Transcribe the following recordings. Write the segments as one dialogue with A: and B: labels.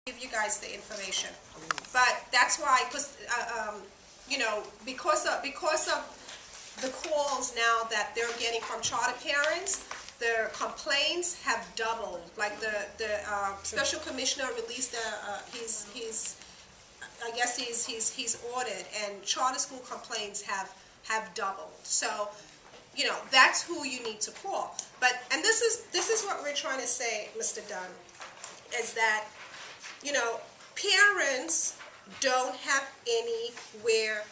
A: give you guys the information. But that's why, because you know, because of the calls now that they're getting from charter parents, their complaints have doubled. Like the special commissioner released I guess he's ordered, and charter school complaints have doubled. So, you know, that's who you need to call. And this is what we're trying to say, Mr. Dunn, is that, you know, parents don't have anywhere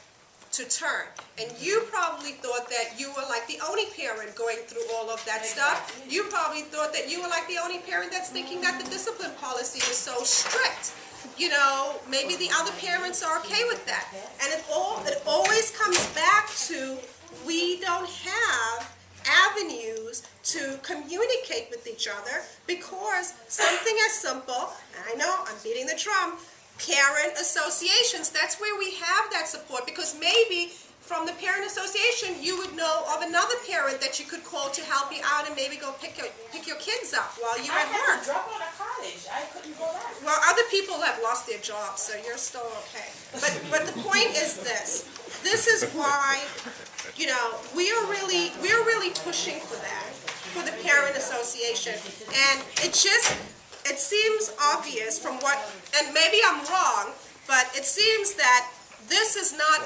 A: to turn. And you probably thought that you were like the only parent going through all of that stuff. You probably thought that you were like the only parent that's thinking that the discipline policy is so strict. You know, maybe the other parents are okay with that. And it always comes back to, we don't have avenues to communicate with each other, because something as simple, and I know I'm beating the drum, parent associations, that's where we have that support, because maybe from the parent association you would know of another parent that you could call to help you out and maybe go pick your kids up while you're at work.
B: I had to drop out of college. I couldn't go back.
A: Well, other people have lost their jobs, so you're still okay. But the point is this. This is why, you know, we're really pushing for that, for the parent association. And it seems obvious from what, and maybe I'm wrong, but it seems that this is not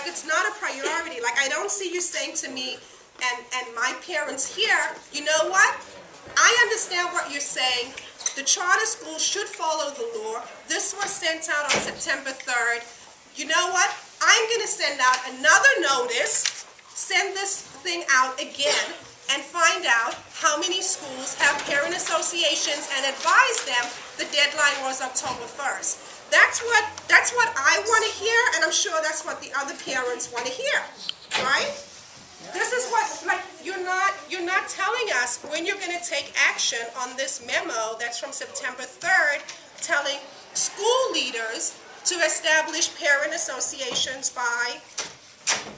A: it's not a priority. Like, I don't see you saying to me and my parents here, you know what? I understand what you're saying. The charter school should follow the law. This was sent out on September 3rd. You know what? I'm going to send out another notice, send this thing out again, and find out how many schools have parent associations and advise them the deadline was October 1st. That's what I want to hear, and I'm sure that's what the other parents want to hear, right? This is what, like, you're not telling us when you're going to take action on this memo that's from September 3rd, telling school leaders to establish parent associations by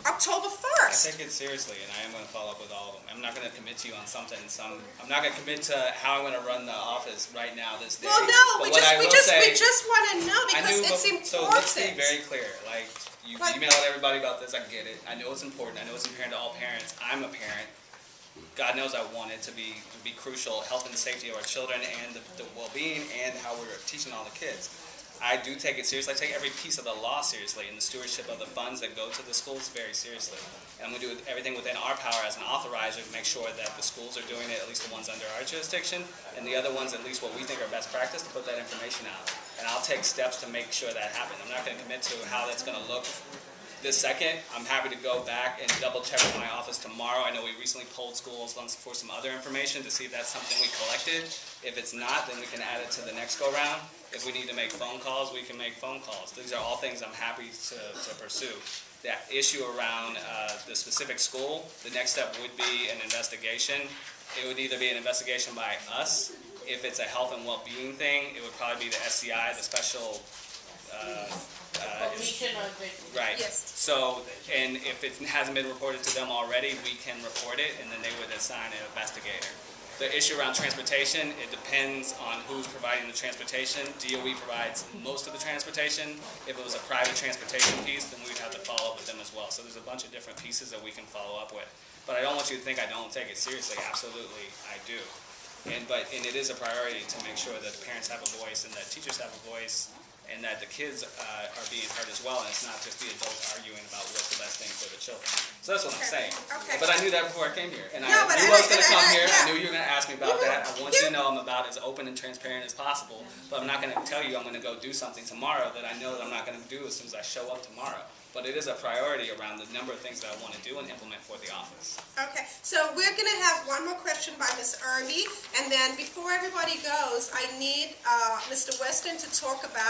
A: October 1st.
C: I take it seriously, and I am going to follow up with all of them. I'm not going to commit to you on something. I'm not going to commit to how I'm going to run the office right now this day.
A: Well, no, we just want to know, because it's important.
C: So let's be very clear. Like, you emailed everybody about this. I get it. I know it's important. I know it's important to all parents. I'm a parent. God knows I want it to be crucial, health and safety of our children and the well-being and how we're teaching all the kids. I do take it seriously. I take every piece of the law seriously, and the stewardship of the funds that go to the schools very seriously. And I'm going to do everything within our power as an authorizer to make sure that the schools are doing it, at least the ones under our jurisdiction, and the other ones, at least what we think are best practice, to put that information out. And I'll take steps to make sure that happens. I'm not going to commit to how that's going to look this second. I'm happy to go back and double check with my office tomorrow. I know we recently polled schools for some other information to see if that's something we collected. If it's not, then we can add it to the next go round. If we need to make phone calls, we can make phone calls. These are all things I'm happy to pursue. That issue around the specific school, the next step would be an investigation. It would either be an investigation by us. If it's a health and well-being thing, it would probably be the SCI, the special right.
A: Yes.
C: So, and if it hasn't been reported to them already, we can report it, and then they would assign an investigator. The issue around transportation, it depends on who's providing the transportation. DOE provides most of the transportation. If it was a private transportation piece, then we'd have to follow up with them as well. So there's a bunch of different pieces that we can follow up with. But I don't want you to think I don't take it seriously. Absolutely, I do. And it is a priority to make sure that the parents have a voice and that teachers have a voice, and that the kids are being heard as well, and it's not just the adults arguing about what's the best thing for the children. So that's what I'm saying.
A: Okay.
C: But I knew that before I came here. And I knew I was going to come here. I knew you were going to ask me about that. I want you to know I'm about as open and transparent as possible, but I'm not going to tell you I'm going to go do something tomorrow that I know that I'm not going to do as soon as I show up tomorrow. But it is a priority around the number of things that I want to do and implement for the office.
A: Okay, so we're going to have one more question by Ms. Irby, and then before everybody goes, I need Mr. Weston to talk about